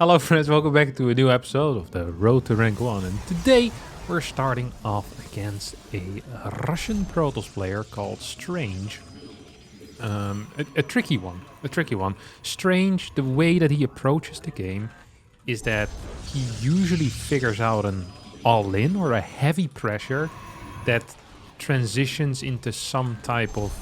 Hello friends, welcome back to a new episode of the Road to Rank 1. And today we're starting off against a Russian Protoss player called Strange. A tricky one. Strange, the way that he approaches the game is that he usually figures out an all-in or a heavy pressure that transitions into some type of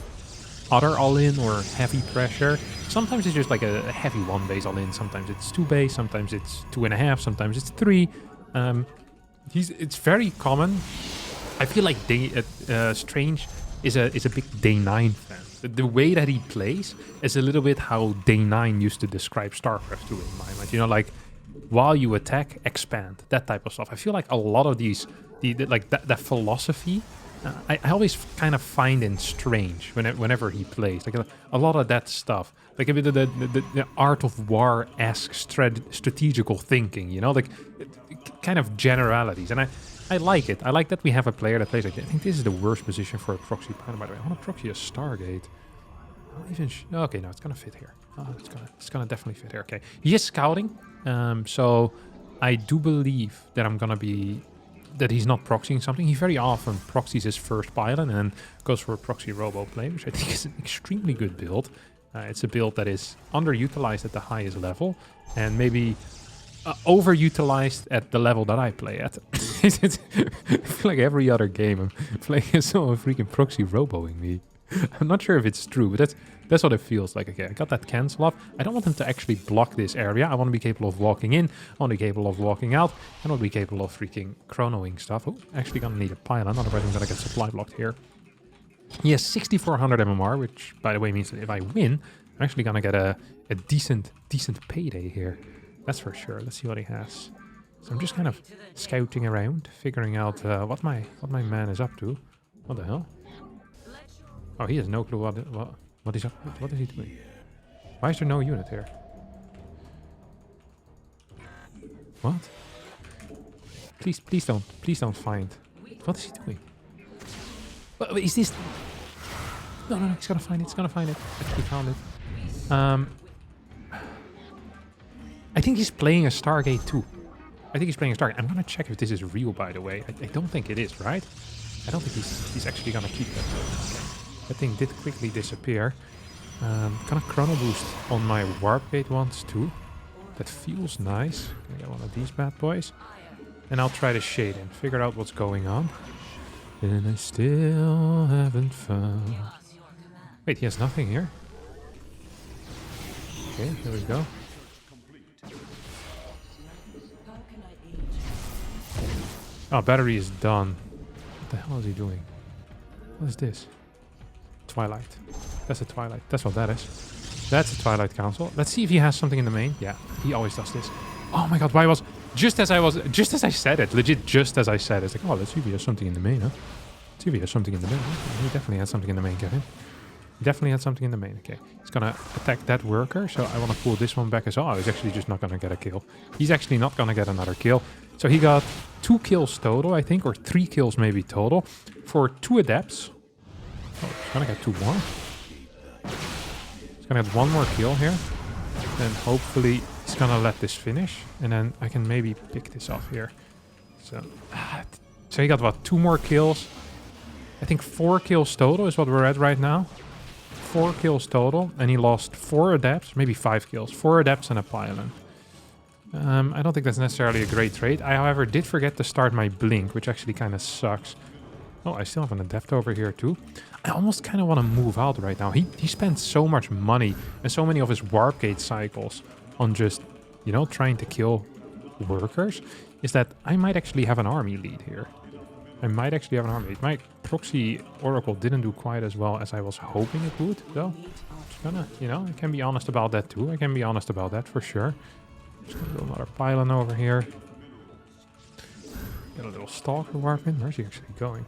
other all-in or heavy pressure. Sometimes it's just like a heavy one base all-in, sometimes it's 2 base, sometimes it's 2.5, sometimes it's 3. It's very common. I feel like Strange is a big Day 9 fan. The way that he plays is a little bit how Day 9 used to describe StarCraft 2 in my mind. You know, like while you attack, expand, that type of stuff. I feel like a lot of these, that philosophy, I always kind of find in Strange whenever he plays, like a lot of that stuff, like a bit of the Art of War-esque strategical thinking, you know, like kind of generalities, and I like it. I like that we have a player that plays like that. I think this is the worst position for a proxy pilot, by the way. I want to proxy a Stargate. Okay, no, it's gonna fit here. Oh, it's gonna definitely fit here. Okay, he is scouting, so I do believe that he's not proxying something. He very often proxies his first pylon and then goes for a proxy robo play, which I think is an extremely good build. It's a build that is underutilized at the highest level and maybe overutilized at the level that I play at. I feel like every other game I'm playing someone freaking proxy roboing me. I'm not sure if it's true, but that's what it feels like. Okay, I got that cancel off. I don't want him to actually block this area. I want to be capable of walking in. I want to be capable of walking out. I want to be capable of freaking chronoing stuff. Oh, actually gonna need a pylon, otherwise I'm gonna get supply blocked here. He has 6400 MMR, which by the way means that if I win, I'm actually gonna get a decent payday here. That's for sure. Let's see what he has. So I'm just kind of scouting around, figuring out what my man is up to. What the hell? Oh, he has no clue what is up. What is he doing? Why is there no unit here? What? Please don't find. What is he doing? What is this? No, he's gonna find it. I think he found it. I think he's playing a Stargate too. I'm gonna check if this is real, by the way. I don't think it is, right? I don't think he's actually gonna keep that. That thing did quickly disappear. Gonna chrono boost on my warp gate once too. That feels nice. Gonna get one of these bad boys. And I'll try to shade in, figure out what's going on. And I still haven't found... Wait, he has nothing here? Okay, here we go. Oh, battery is done. What the hell is he doing? What is this? Twilight. That's a Twilight. That's what that is. That's a Twilight Council. Let's see if he has something in the main. Yeah, he always does this. Oh my god, why was... Just as I said it. Legit, just as I said it. It's like, oh, let's see if he has something in the main, huh? Let's see if he has something in the main. He definitely has something in the main, Kevin. He definitely had something in the main. Okay, he's gonna attack that worker, so I want to pull this one back as well. Oh, he's actually just not gonna get a kill. He's actually not gonna get another kill. So he got 2 kills total, I think, or 3 kills maybe total, for 2 adepts. Oh, he's gonna get 2 more. He's gonna get 1 more kill here. Then hopefully he's gonna let this finish, and then I can maybe pick this off here. So he got, what, 2 more kills? I think 4 kills total is what we're at right now. 4 kills total, and he lost 4 adepts, maybe 5 kills. 4 adepts and a pylon. I don't think that's necessarily a great trade. I, however, did forget to start my blink, which actually kind of sucks. Oh, I still have an adept over here too. I almost kind of want to move out right now. He spent so much money and so many of his warp gate cycles on just, you know, trying to kill workers, is that I might actually have an army lead here. My proxy oracle didn't do quite as well as I was hoping it would, though. Just gonna, you know, I can be honest about that too. I can be honest about that for sure. Just gonna do another pylon over here. Get a little stalker warp in. Where's he actually going?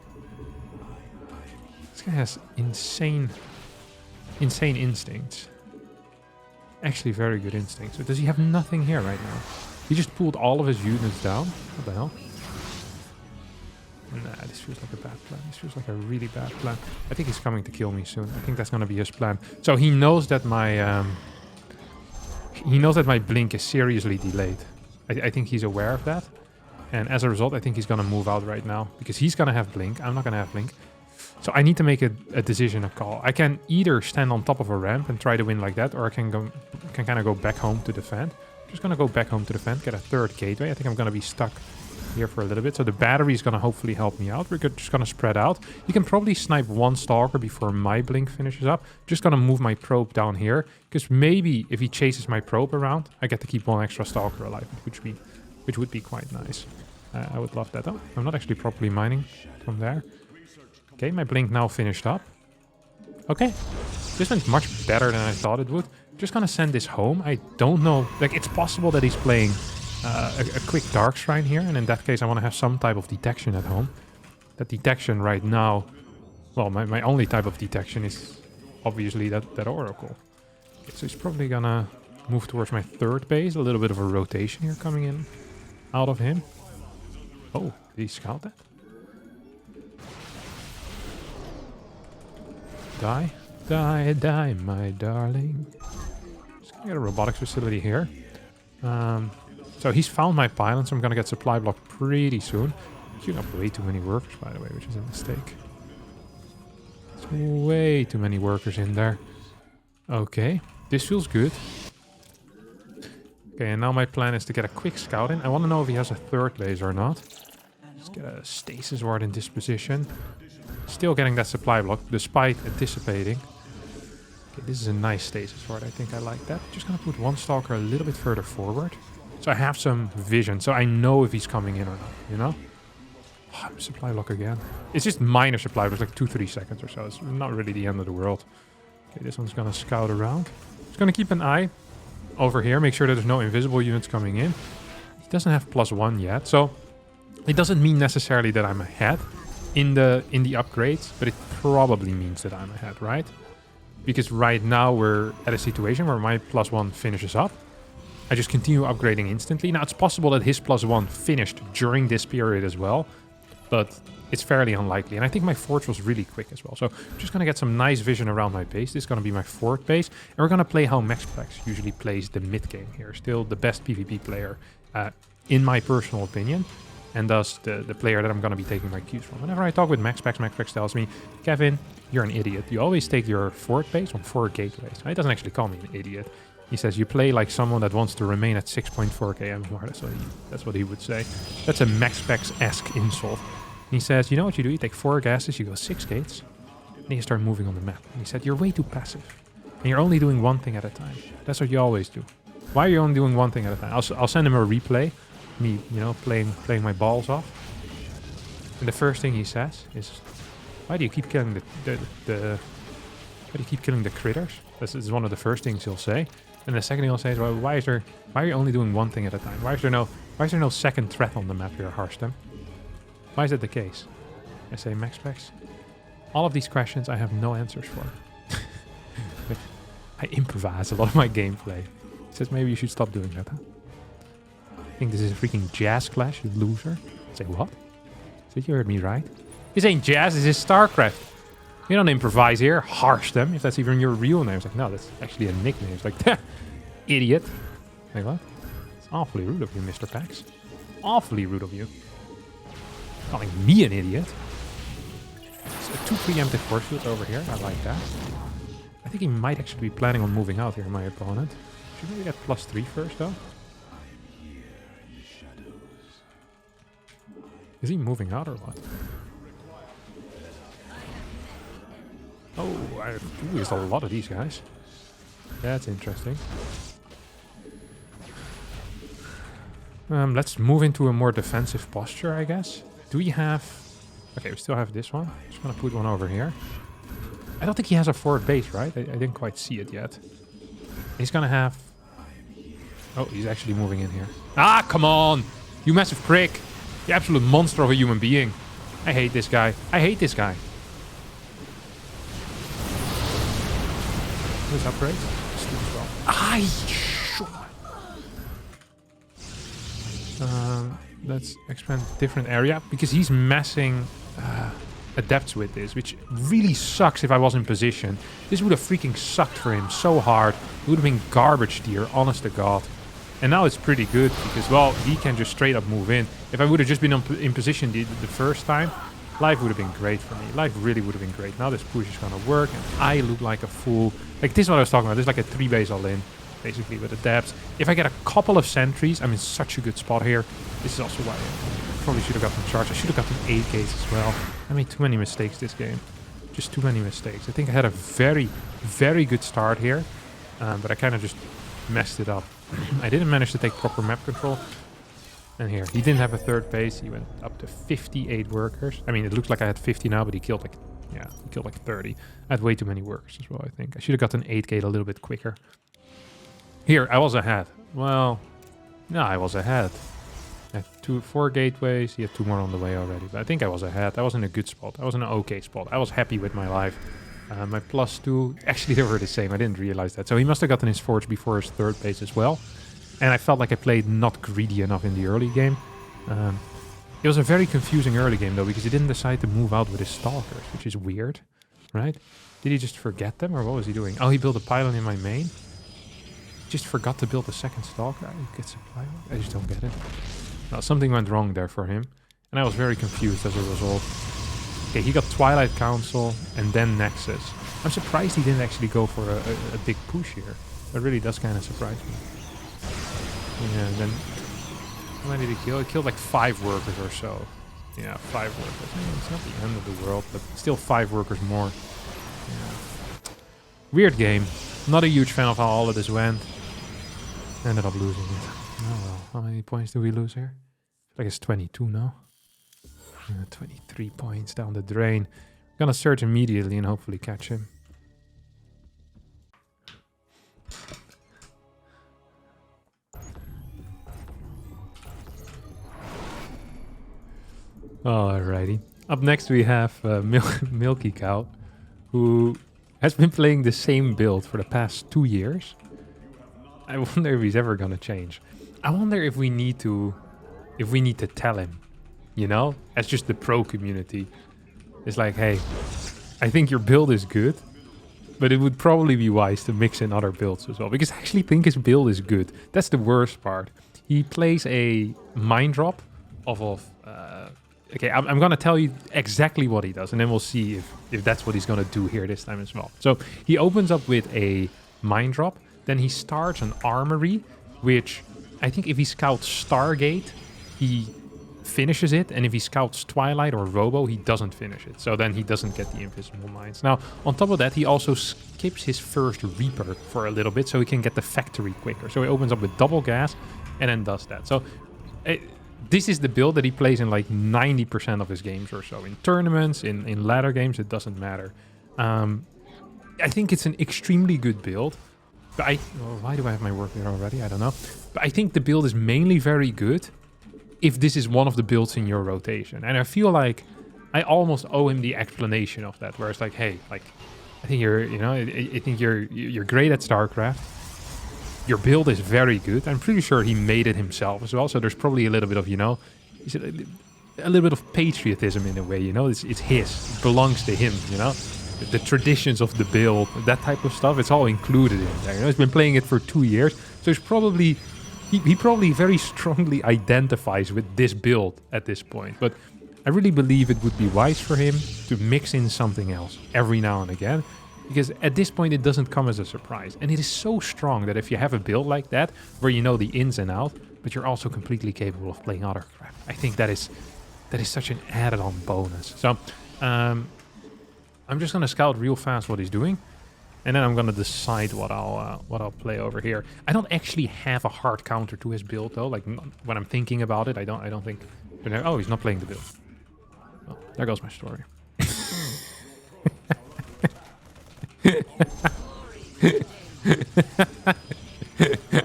This guy has insane instincts. Actually very good instincts. So does he have nothing here right now? He just pulled all of his units down. What the hell? Nah, this feels like a bad plan. This feels like a really bad plan. I think he's coming to kill me soon. I think that's going to be his plan. So he knows that my he knows that my blink is seriously delayed. I think he's aware of that. And as a result, I think he's going to move out right now. Because he's going to have blink. I'm not going to have blink. So I need to make a decision, a call. I can either stand on top of a ramp and try to win like that. Or I can kind of go back home to defend. Just going to go back home to defend. Get a third gateway. I think I'm going to be stuck here for a little bit. So the battery is going to hopefully help me out. We're just going to spread out. You can probably snipe one stalker before my blink finishes up. Just going to move my probe down here. Because maybe if he chases my probe around, I get to keep one extra stalker alive. Which would be quite nice. I would love that. Oh, I'm not actually properly mining from there. Okay, my blink now finished up. Okay. This went much better than I thought it would. Just going to send this home. I don't know. Like, it's possible that he's playing a quick Dark Shrine here, and in that case I want to have some type of detection at home. That detection right now, well, my only type of detection is obviously that Oracle. Okay, so he's probably gonna move towards my third base. A little bit of a rotation here coming in out of him. Oh, did he scout that? Die, die, die, my darling. Just gonna get a robotics facility here. So he's found my pylon, so I'm gonna get supply block pretty soon. Queuing up way too many workers, by the way, which is a mistake. There's way too many workers in there. Okay, this feels good. Okay, and now my plan is to get a quick scout in. I want to know if he has a third base or not. Let's get a stasis ward in this position. Still getting that supply block, despite anticipating. Okay, this is a nice stasis ward. I think I like that. Just gonna put one stalker a little bit further forward. So I have some vision, so I know if he's coming in or not, you know? Oh, supply block again. It's just minor supply block, like 2-3 seconds or so. It's not really the end of the world. Okay, this one's gonna scout around. Just gonna keep an eye over here, make sure that there's no invisible units coming in. He doesn't have +1 yet, so it doesn't mean necessarily that I'm ahead in the upgrades, but it probably means that I'm ahead, right? Because right now we're at a situation where my +1 finishes up. I just continue upgrading instantly. Now, it's possible that his +1 finished during this period as well, but it's fairly unlikely. And I think my forge was really quick as well. So I'm just going to get some nice vision around my base. This is going to be my fourth base. And we're going to play how MaxPlex usually plays the mid game here. Still the best PvP player, in my personal opinion. And thus the player that I'm going to be taking my cues from. Whenever I talk with MaxPlex, MaxPlex tells me, Kevin, you're an idiot. You always take your fourth base on 4 gateways. He doesn't actually call me an idiot. He says, you play like someone that wants to remain at 6.4 km. That's what he would say. That's a MaxPlex-esque insult. And he says, you know what you do? You take 4 gases, you go 6 gates, and then you start moving on the map. And he said, you're way too passive. And you're only doing one thing at a time. That's what you always do. Why are you only doing one thing at a time? I'll send him a replay. Me, you know, playing my balls off. And the first thing he says is, why do you keep killing why do you keep killing the critters? This is one of the first things he'll say. And the second thing he'll say is, well, why are you only doing one thing at a time? Why is there no second threat on the map here, Harstem? Why is that the case? I say, MaxPlex, all of these questions I have no answers for. I improvise a lot of my gameplay. He says, maybe you should stop doing that, huh? I think this is a freaking jazz clash, you loser. I say, what? So you heard me right? This ain't jazz, this is StarCraft. You don't improvise here, Harstem, if that's even your real name. It's like, no, that's actually a nickname. It's like, idiot. Like, what? It's awfully rude of you, Mr. Pax. Awfully rude of you. Calling me an idiot. So 2 preemptive force fields over here. I like that. I think he might actually be planning on moving out here, my opponent. Should we get +3 first, though? Is he moving out or what? Oh, there's a lot of these guys. That's interesting. Let's move into a more defensive posture, I guess. Do we have... Okay, we still have this one. Just gonna put one over here. I don't think he has a forward base, right? I didn't quite see it yet. He's gonna have... Oh, he's actually moving in here. Ah, come on! You massive prick! You absolute monster of a human being. I hate this guy. I hate this guy. This upgrade. Let's expand different area because he's massing. adapts with this, which really sucks if I was in position. This would have freaking sucked for him so hard. It would have been garbage tier, honest to God. And now it's pretty good because, well, he can just straight up move in. If I would have just been in position the first time, life would have been great for me. Life really would have been great. Now this push is going to work and I look like a fool. Like, this is what I was talking about. This is like a 3-base all-in, basically, with adapts. If I get a couple of sentries, I'm in such a good spot here. This is also why I probably should have gotten charged. I should have gotten 8 gates as well. I made too many mistakes this game. Just too many mistakes. I think I had a very, very good start here, but I kind of just messed it up. I didn't manage to take proper map control. And here, he didn't have a 3rd base. He went up to 58 workers. I mean, it looks like I had 50 now, but he killed like, yeah, he killed like 30. I had way too many workers as well, I think. I should have gotten 8 gate a little bit quicker. Here, I was ahead. Well, no, I was ahead. I had 4 gateways. He had 2 more on the way already. But I think I was ahead. I was in a good spot. I was in an okay spot. I was happy with my life. My +2, actually they were the same. I didn't realize that. So he must have gotten his forge before his 3rd base as well. And I felt like I played not greedy enough in the early game. It was a very confusing early game though, because he didn't decide to move out with his stalkers, which is weird, right? Did he just forget them or what was he doing? Oh, he built a pylon in my main. Just forgot to build a 2nd stalker. He gets a pylon. I just don't get it. No, something went wrong there for him. And I was very confused as a result. Okay, he got Twilight Council and then Nexus. I'm surprised he didn't actually go for a big push here. That really does kind of surprise me. Yeah, and then how many did he kill? He killed like 5 workers or so. Yeah, 5 workers. I mean, it's not the end of the world, but still 5 workers more. Yeah. Weird game. Not a huge fan of how all of this went. Ended up losing it. Oh well. How many points do we lose here? I think it's 22 now. 23 points down the drain. Gonna search immediately and hopefully catch him. Alrighty. Up next we have Milky Cow, who has been playing the same build for the past 2 years. I wonder if he's ever gonna change. I wonder if we need to tell him, you know, as just the pro community. It's like, hey, I think your build is good, but it would probably be wise to mix in other builds as well, because I actually think his build is good. That's the worst part. He plays a mind drop off of okay, I'm going to tell you exactly what he does, and then we'll see if that's what he's going to do here this time as well. So he opens up with a mind drop, then he starts an armory, which I think if he scouts Stargate, he finishes it, and if he scouts Twilight or Robo, he doesn't finish it. So then he doesn't get the invisible mines. Now, on top of that, he also skips his first Reaper for a little bit, so he can get the factory quicker. So he opens up with double gas, and then does that. So this is the build that he plays in like 90% of his games or so. In tournaments, in ladder games, it doesn't matter. I think it's an extremely good build. But why do I have my work there already? I don't know. But I think the build is mainly very good if this is one of the builds in your rotation. And I feel like I almost owe him the explanation of that, where it's like, hey, like, I think you're great at StarCraft. Your build is very good. I'm pretty sure he made it himself as well. So there's probably a little bit of, you know, a little bit of patriotism in a way, you know. It's his. It belongs to him, you know. The traditions of the build, that type of stuff, it's all included in there. You know, he's been playing it for 2 years. So it's probably... He probably very strongly identifies with this build at this point. But I really believe it would be wise for him to mix in something else every now and again. Because at this point, it doesn't come as a surprise. And it is so strong that if you have a build like that, where you know the ins and outs, but you're also completely capable of playing other crap. I think that is such an added-on bonus. So, I'm just going to scout real fast what he's doing. And then I'm going to decide what I'll play over here. I don't actually have a hard counter to his build, though. Like, when I'm thinking about it, I don't think... Oh, he's not playing the build. Oh, there goes my story.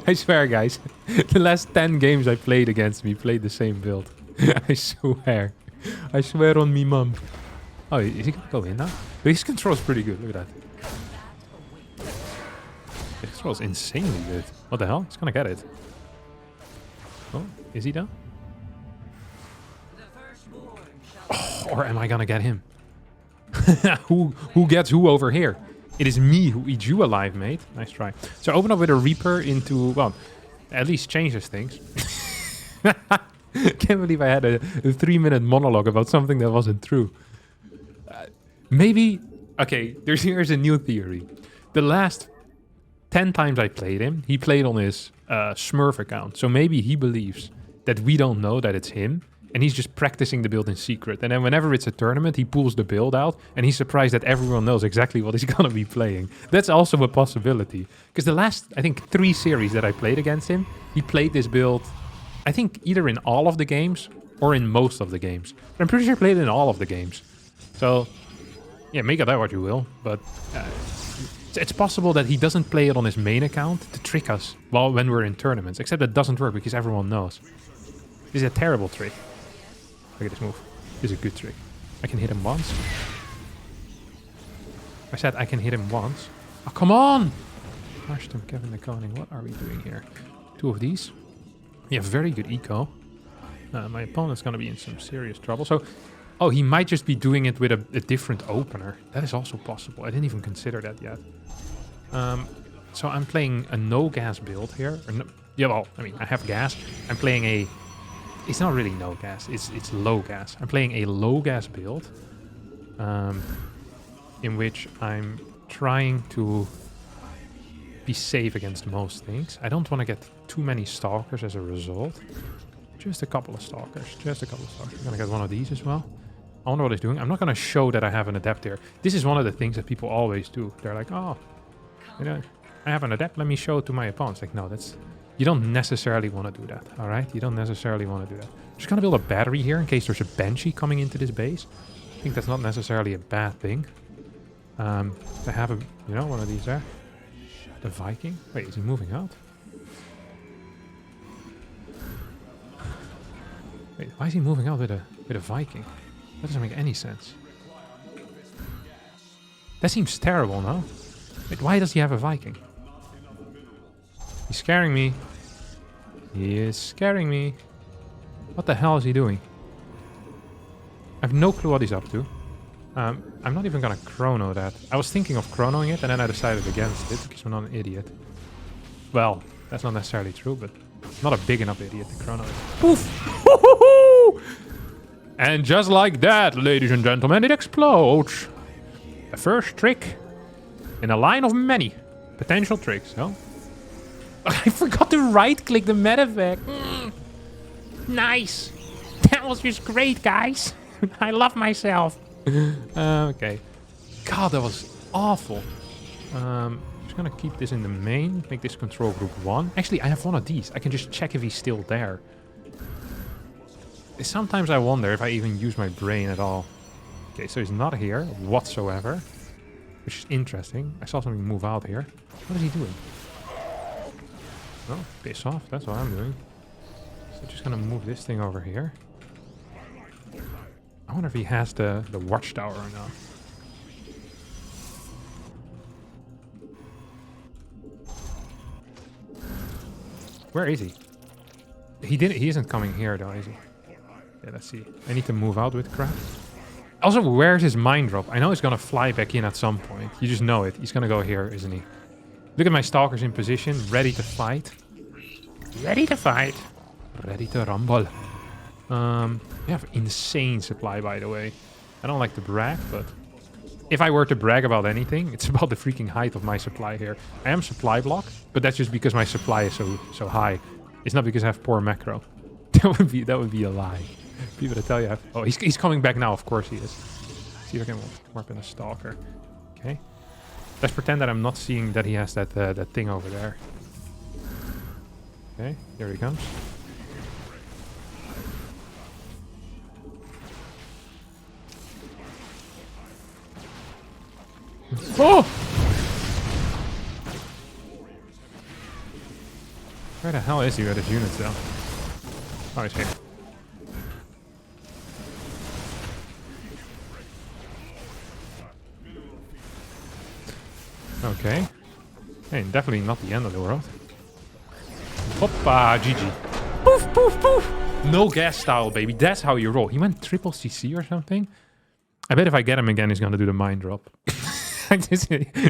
I swear, guys, the last 10 games I played against me played the same build. I swear. I swear on me mum. Oh, is he gonna go in now? But his control's pretty good, look at that. His control's insanely good. What the hell? He's gonna get it. Oh, is he though? Oh, or am I gonna get him? who gets who over here? It is me who eats you alive, mate. Nice try. So open up with a Reaper into, well, at least changes things. Can't believe I had a 3-minute monologue about something that wasn't true. Maybe, okay, here's a new theory. The last 10 times I played him, he played on his Smurf account. So maybe he believes that we don't know that it's him. And he's just practicing the build in secret. And then whenever it's a tournament, he pulls the build out. And he's surprised that everyone knows exactly what he's going to be playing. That's also a possibility. Because the last, I think, 3 series that I played against him, he played this build, I think, either in all of the games or in most of the games. But I'm pretty sure he played it in all of the games. So, yeah, make of that what you will. But it's possible that he doesn't play it on his main account to trick us when we're in tournaments. Except that doesn't work because everyone knows. This is a terrible trick. Look at this move. This is a good trick. I can hit him once. I said I can hit him once. Oh, come on! Harstem, Kevin the Koning, what are we doing here? 2 of these. Yeah, very good eco. My opponent's going to be in some serious trouble. So, oh, he might just be doing it with a different opener. That is also possible. I didn't even consider that yet. So I'm playing a no-gas build here. Or no, yeah, well, I mean, I have gas. I'm playing a... It's not really no gas, it's low gas. I'm playing a low gas build in which I'm trying to be safe against most things. I don't want to get too many stalkers as a result. Just a couple of stalkers, I'm gonna get one of these as well. I wonder what he's doing. I'm not gonna show that I have an adept here. This is one of the things that people always do. They're like, oh, you know, I have an adept, let me show it to my opponents. Like, no, that's... You don't necessarily want to do that, all right? You don't necessarily want to do that. I'm just going to build a battery here in case there's a Banshee coming into this base. I think that's not necessarily a bad thing. To have a, you know, one of these there. The Viking. Wait, is he moving out? Wait, why is he moving out with a Viking? That doesn't make any sense. That seems terrible, no? Wait, why does he have a Viking? He's scaring me. He is scaring me. What the hell is he doing? I have no clue what he's up to. I'm not even gonna chrono that. I was thinking of chronoing it and then I decided against it because I'm not an idiot. Well, that's not necessarily true, but I'm not a big enough idiot to chrono it. Poof! And just like that, ladies and gentlemen, it explodes. The first trick in a line of many potential tricks. Oh. I forgot to right-click the medevac. Nice. That was just great, guys. I love myself. Okay. God, that was awful. Just gonna keep this in the main. Make this control group 1. Actually, I have one of these. I can just check if he's still there. Sometimes I wonder if I even use my brain at all. Okay, so he's not here whatsoever. Which is interesting. I saw something move out here. What is he doing? Oh, piss off. That's what I'm doing. So just gonna move this thing over here. I wonder if he has the watchtower or not. Where is he? He isn't coming here though, is he? Yeah, let's see. I need to move out with crap. Also, where's his mine drop? I know he's gonna fly back in at some point. You just know it. He's gonna go here, isn't he? Look at my stalkers in position, ready to fight. Ready to fight. Ready to rumble. We have insane supply, by the way. I don't like to brag, but if I were to brag about anything, it's about the freaking height of my supply here. I am supply block, but that's just because my supply is so high. It's not because I have poor macro. That would be a lie. People that tell you, oh, he's coming back now. Of course he is. See if I can warp in a stalker. Okay. Let's pretend that I'm not seeing that he has that thing over there. Okay, here he comes. Oh! Where the hell is he with his units though? Oh, he's here. Okay. Hey, definitely not the end of the world. Hoppa, GG. Poof, poof, poof! No gas style, baby. That's how you roll. He went triple CC or something. I bet if I get him again, he's going to do the mind drop. It's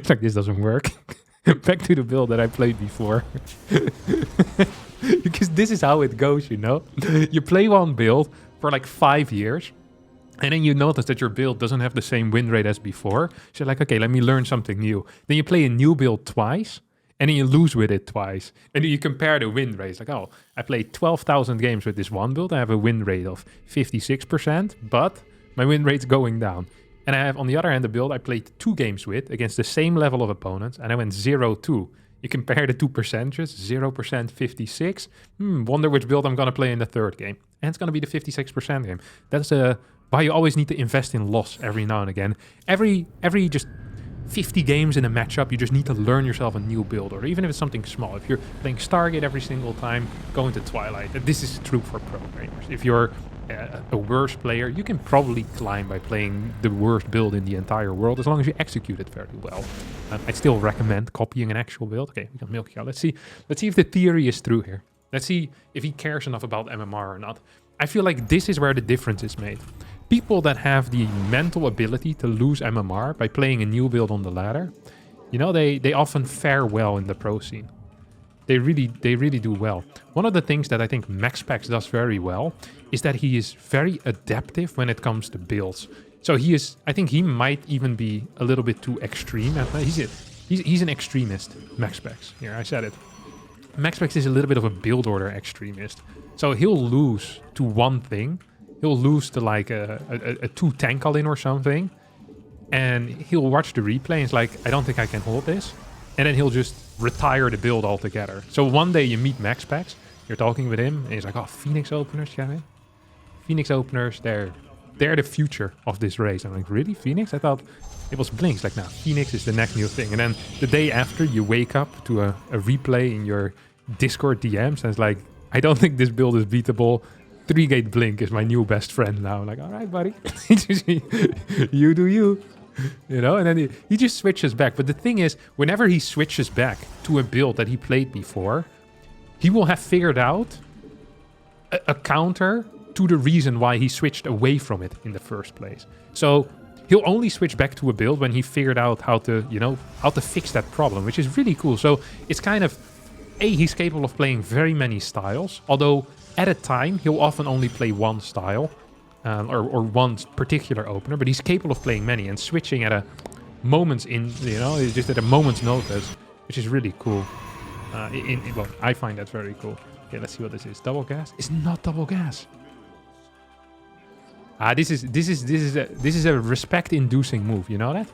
like, this doesn't work. Back to the build that I played before. Because this is how it goes, you know? You play one build for like 5 years, and then you notice that your build doesn't have the same win rate as before. So you're like, okay, let me learn something new. Then you play a new build twice, and then you lose with it twice. And then you compare the win rates. Like, oh, I played 12,000 games with this one build. I have a win rate of 56%, but my win rate's going down. And I have, on the other hand, a build I played 2 games with against the same level of opponents, and I went 0-2. You compare the 2 percentages, 0%, 56. Wonder which build I'm going to play in the third game. And it's going to be the 56% game. That's why you always need to invest in loss every now and again. Every just 50 games in a matchup, you just need to learn yourself a new build, or even if it's something small. If you're playing Stargate every single time, go into Twilight. This is true for pro gamers. If you're a worse player, you can probably climb by playing the worst build in the entire world, as long as you execute it very well. I'd still recommend copying an actual build. Okay, we got Milky Cow. Let's see if the theory is true here. Let's see if he cares enough about MMR or not. I feel like this is where the difference is made. People that have the mental ability to lose MMR by playing a new build on the ladder, you know, they often fare well in the pro scene. They really do well. One of the things that I think MaxPax does very well is that he is very adaptive when it comes to builds. So I think he might even be a little bit too extreme. He's an extremist, MaxPax. Here, I said it. MaxPax is a little bit of a build order extremist. So he'll lose to one thing. He'll lose to like a 2 tank all in or something. And he'll watch the replay and it's like, I don't think I can hold this. And then he'll just retire the build altogether. So one day you meet MaxPax, you're talking with him, and he's like, oh, Phoenix openers, yeah, man. Phoenix openers, they're the future of this race. I'm like, really, Phoenix? I thought it was Blinks. Like, no, Phoenix is the next new thing. And then the day after, you wake up to a replay in your Discord DMs, and it's like, I don't think this build is beatable. 3-gate Blink is my new best friend now. I'm like, all right, buddy. You do you. You know, and then he just switches back. But the thing is, whenever he switches back to a build that he played before, he will have figured out a counter to the reason why he switched away from it in the first place. So he'll only switch back to a build when he figured out how to fix that problem, which is really cool. So it's kind of, he's capable of playing very many styles, although at a time he'll often only play one style. Or one particular opener, but he's capable of playing many and switching at a moment's just at a moment's notice, which is really cool. Well, I find that very cool. Okay, let's see what this is. Double gas? It's not double gas. This is a respect-inducing move. You know that?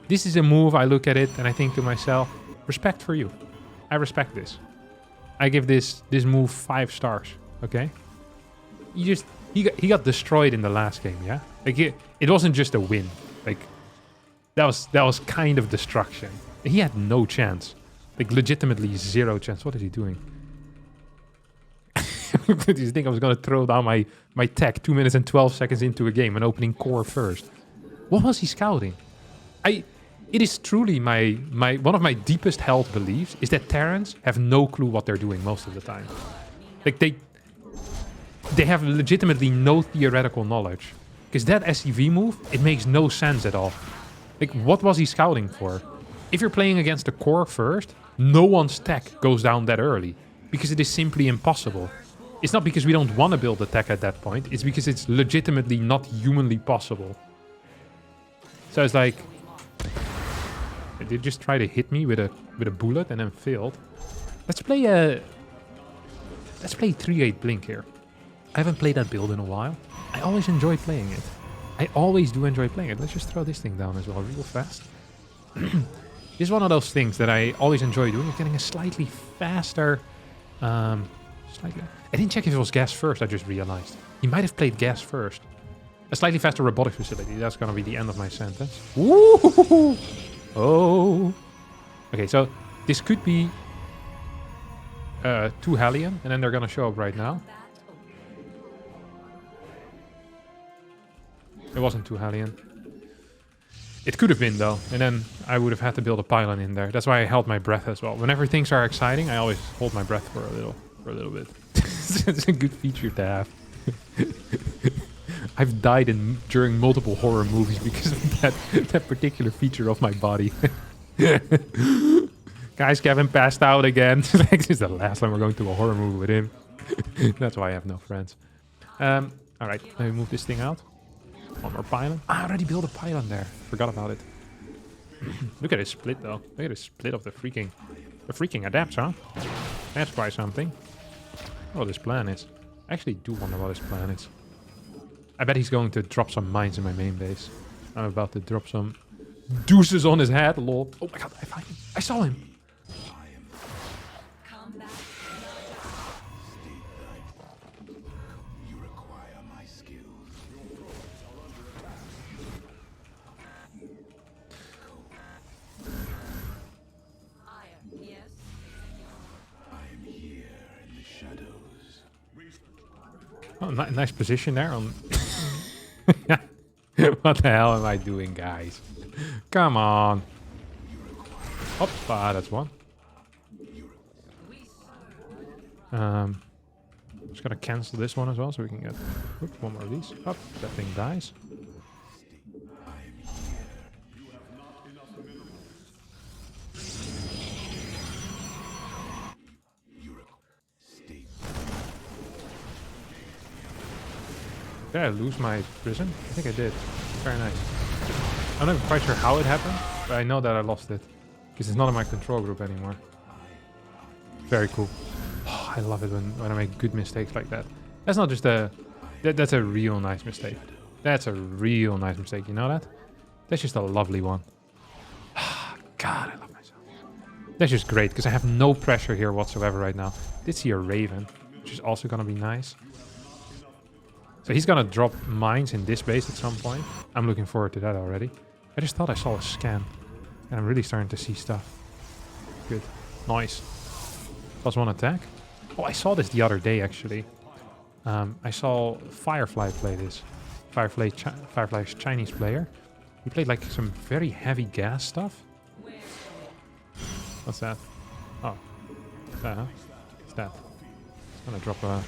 This is a move. I look at it and I think to myself, respect for you. I respect this. I give this move 5 stars. Okay. He got destroyed in the last game, yeah? Like, it wasn't just a win. Like, that was kind of destruction. He had no chance. Like, legitimately 0 chance. What is he doing? Did you think I was going to throw down my tech 2 minutes and 12 seconds into a game and opening core first? What was he scouting? It is truly one of my deepest held beliefs is that Terrans have no clue what they're doing most of the time. Like, they have legitimately no theoretical knowledge. Because that SCV move, it makes no sense at all. Like, what was he scouting for? If you're playing against the core first, no one's tech goes down that early. Because it is simply impossible. It's not because we don't want to build a tech at that point. It's because it's legitimately not humanly possible. So it's like, they did just try to hit me with a bullet and then failed. Let's play 3-8 Blink here. I haven't played that build in a while. I always enjoy playing it. I always do enjoy playing it. Let's just throw this thing down as well, real fast. This is one of those things that I always enjoy doing. You're getting a slightly faster... I didn't check if it was gas first, I just realized. He might have played gas first. A slightly faster robotics facility. That's going to be the end of my sentence. Woo! Oh! Okay, so this could be 2 Hellion, and then they're going to show up right now. It wasn't 2 Hellion. It could have been, though, and then I would have had to build a pylon in there. That's why I held my breath as well. Whenever things are exciting, I always hold my breath for a little bit. It's a good feature to have. I've died during multiple horror movies because of that particular feature of my body. Guys, Kevin passed out again. This is the last time we're going to a horror movie with him. That's why I have no friends. All right, let me move this thing out. One more pylon. I already built a pylon there. Forgot about it. Look at his split, though. Look at his split of the freaking adapts, huh? That's quite something. What his plan is. I actually do wonder what his plan is. I bet he's going to drop some mines in my main base. I'm about to drop some deuces on his head. Lol. Oh my god, I find him. I saw him. Oh, nice position there on... What the hell am I doing, guys? Come on. Hoppa, that's one. Just gotta cancel this one as well so we can get one more of these. Oh, that thing dies. Did I lose my prison? I think I did. Very nice. I'm not quite sure how it happened, but I know that I lost it. Because it's not in my control group anymore. Very cool. Oh, I love it when I make good mistakes like that. That's not just a... That's a real nice mistake. That's a real nice mistake, you know that? That's just a lovely one. God, I love myself. That's just great, because I have no pressure here whatsoever right now. Did see a Raven, which is also going to be nice. So he's gonna drop mines in this base at some point. I'm looking forward to that already. I just thought I saw a scan. And I'm really starting to see stuff. Good. Nice. +1 attack. Oh, I saw this the other day, actually. I saw Firefly play this. Firefly's Chinese player. He played like some very heavy gas stuff. What's that? Oh. What's that, huh? What's that? I'm gonna drop a...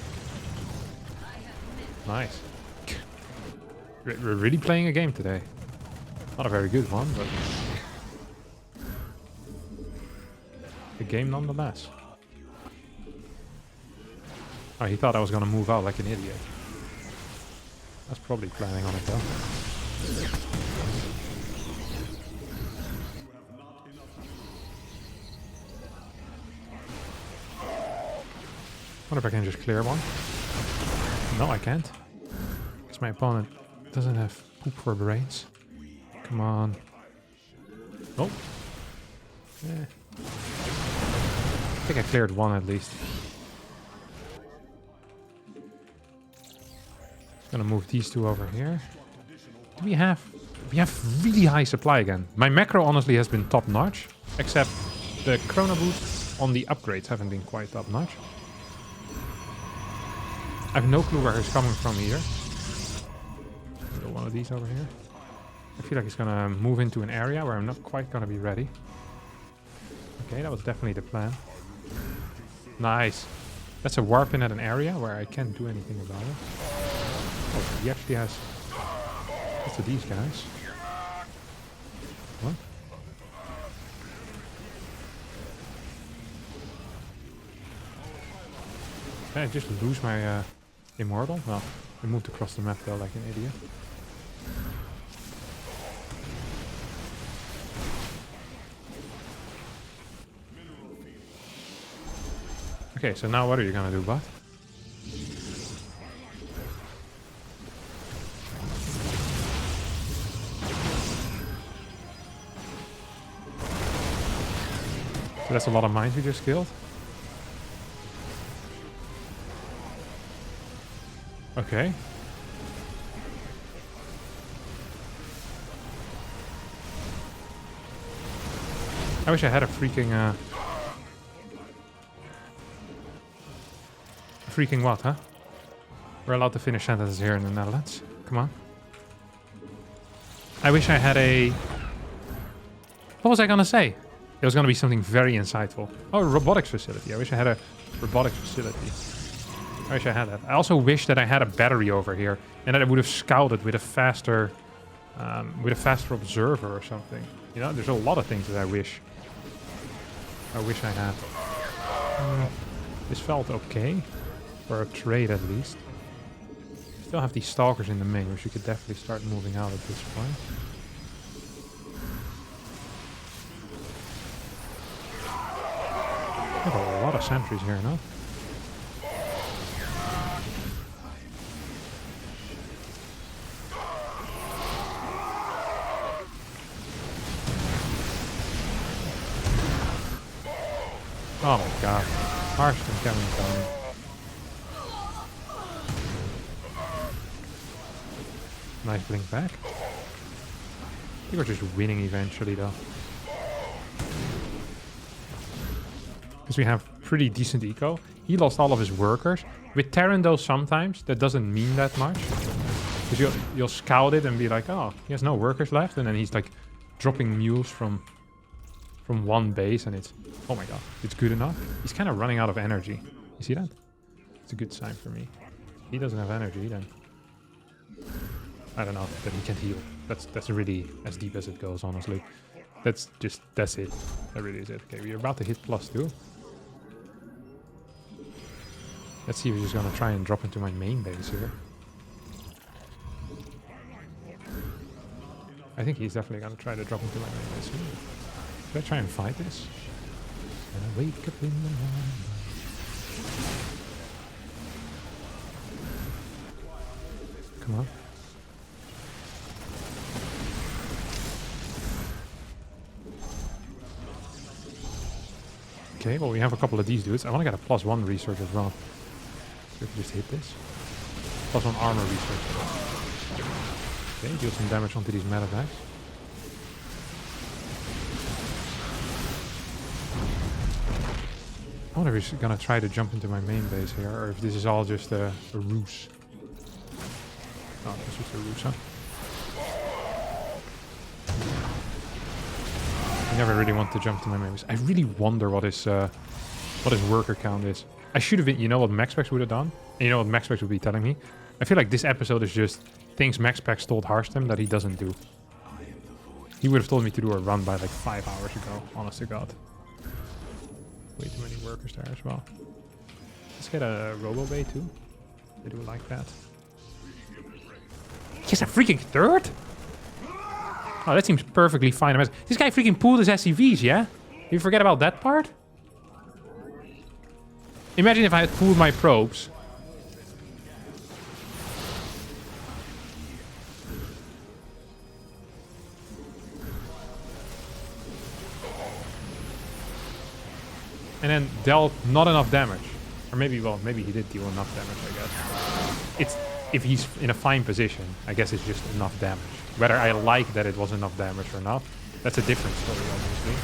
Nice. We're really playing a game today. Not a very good one, but... a game nonetheless. Oh, he thought I was gonna move out like an idiot. I was probably planning on it though. Wonder if I can just clear one. No, I can't. Because my opponent doesn't have poop for brains. Come on. Oh. Yeah. I think I cleared one at least. Gonna move these two over here. Do we have... We have really high supply again. My macro honestly has been top notch. Except the chrono boost on the upgrades haven't been quite top notch. I have no clue where he's coming from here. Put one of these over here. I feel like he's gonna move into an area where I'm not quite gonna be ready. Okay, that was definitely the plan. Nice. That's a warp in at an area where I can't do anything about it. Oh, he actually has... What's with these guys? What? Did I just lose my immortal? Well, I moved across the map though like an idiot. Okay, so now what are you gonna do, bot? So that's a lot of mines we just killed. Okay. I wish I had a freaking freaking what, huh? We're allowed to finish sentences here in the Netherlands. Come on. I wish I had a... What was I gonna say? It was gonna be something very insightful. Oh, a robotics facility. I wish I had a robotics facility. I wish I had that. I also wish that I had a battery over here and that I would have scouted with a faster observer or something. You know, there's a lot of things that I wish I had. This felt okay for a trade at least. Still have these stalkers in the main, which you could definitely start moving out at this point. I have a lot of sentries here, no? Oh my god. Harstem coming down. Nice blink back. I think we're just winning eventually though. Because we have pretty decent eco. He lost all of his workers. With Terran though sometimes that doesn't mean that much. Because you'll scout it and be like, oh, he has no workers left. And then he's like dropping mules from one base and it's, oh my god, it's good enough. He's kind of running out of energy. You see that? It's a good sign for me. He doesn't have energy then. I don't know, then he can't heal. That's really as deep as it goes, honestly. That's it. That really is it. Okay, we're about to hit +2. Let's see if he's just gonna try and drop into my main base here. I think he's definitely gonna try to drop into my main base here. Should I try and fight this? And I wake up in the morning. Come on. Okay, well we have a couple of these dudes. I want to get a +1 research as well. So if we just hit this. +1 armor research. Okay, deal some damage onto these medevacs. I wonder if he's gonna try to jump into my main base here, or if this is all just a ruse. Oh, this is a ruse, huh? I never really want to jump to my main base. I really wonder what his worker count is. I should have been, you know what MaxPax would have done? And you know what MaxPax would be telling me? I feel like this episode is just things MaxPax told Harstem that he doesn't do. He would have told me to do a run by like 5 hours ago, honest to god. Way too many workers there as well. Let's get a Robo Bay too. I do like that. He has a freaking third? Oh, that seems perfectly fine. This guy freaking pooled his SCVs, yeah? Did you forget about that part? Imagine if I had pooled my probes. And then dealt not enough damage. Or maybe, well, maybe he did deal enough damage, I guess. It's, if he's in a fine position, I guess it's just enough damage. Whether I like that it was enough damage or not, that's a different story, obviously.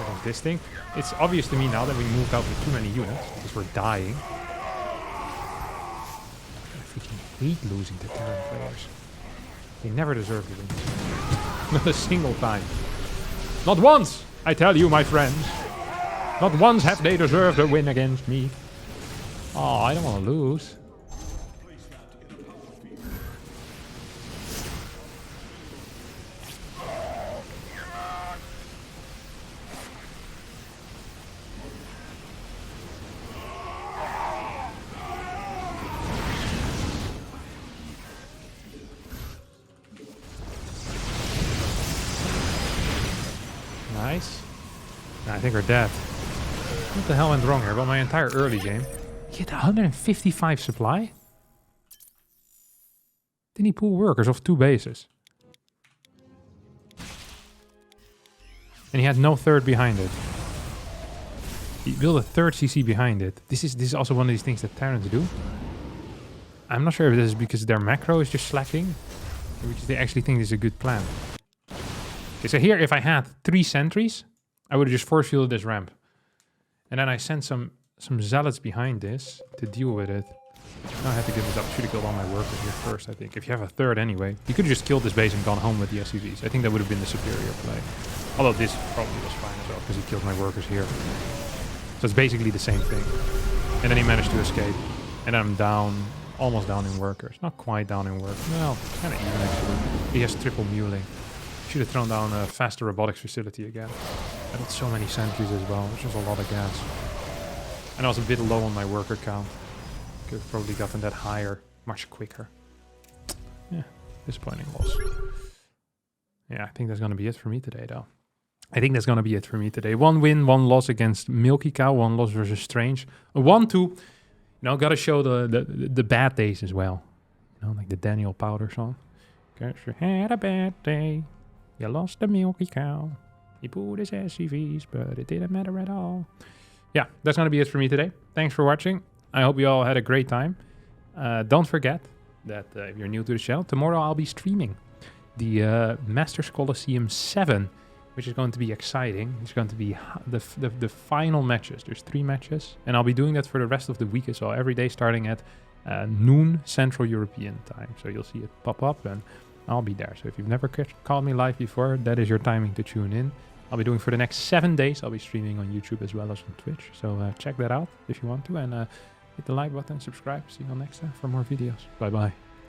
Okay. This thing. It's obvious to me now that we moved out with too many units, because we're dying. I freaking hate losing to Terran players. They never deserve to lose. Not a single time. Not once! I tell you, my friends. Not once have they deserved a win against me. Oh, I don't want to lose. Nice. Nah, I think we're dead. What the hell went wrong here? Well, my entire early game. He had 155 supply? Didn't he pull workers off 2 bases? And he had no third behind it. He built a third CC behind it. This is also one of these things that Terrans do. I'm not sure if this is because their macro is just slacking, or because they actually think this is a good plan. Okay, so here, if I had 3 sentries, I would have just force fielded this ramp. And then I sent some zealots behind this to deal with it. Now I have to give this up. Should have killed all my workers here first, I think. If you have a third anyway, you could have just killed this base and gone home with the SCVs. I think that would have been the superior play. Although this probably was fine as well, because he killed my workers here. So it's basically the same thing. And then he managed to escape. And I'm down, almost down in workers. Not quite down in work. Well, kind of even actually. He has triple muling. Should have thrown down a faster robotics facility again. I got so many sentries as well, which is a lot of gas. And I was a bit low on my worker count. Could have probably gotten that higher much quicker. Yeah, disappointing loss. Yeah, I think that's going to be it for me today, though. I think that's going to be it for me today. 1 win, 1 loss against Milky Cow, 1 loss versus Strange. A 1-2. You know, got to show the bad days as well. You know, like the Daniel Powder song. Cause you had a bad day. You lost the Milky Cow. He pulled his SCVs, but it didn't matter at all. Yeah, that's going to be it for me today. Thanks for watching. I hope you all had a great time. Don't forget that if you're new to the channel, tomorrow I'll be streaming the Masters Colosseum 7, which is going to be exciting. It's going to be the final matches. There's 3 matches, and I'll be doing that for the rest of the week as well, every day starting at noon Central European time. So you'll see it pop up, and I'll be there. So if you've never called me live before, that is your timing to tune in. I'll be doing for the next 7 days. I'll be streaming on YouTube as well as on Twitch. So check that out if you want to, and hit the like button, subscribe. See you all next time for more videos. Bye-bye.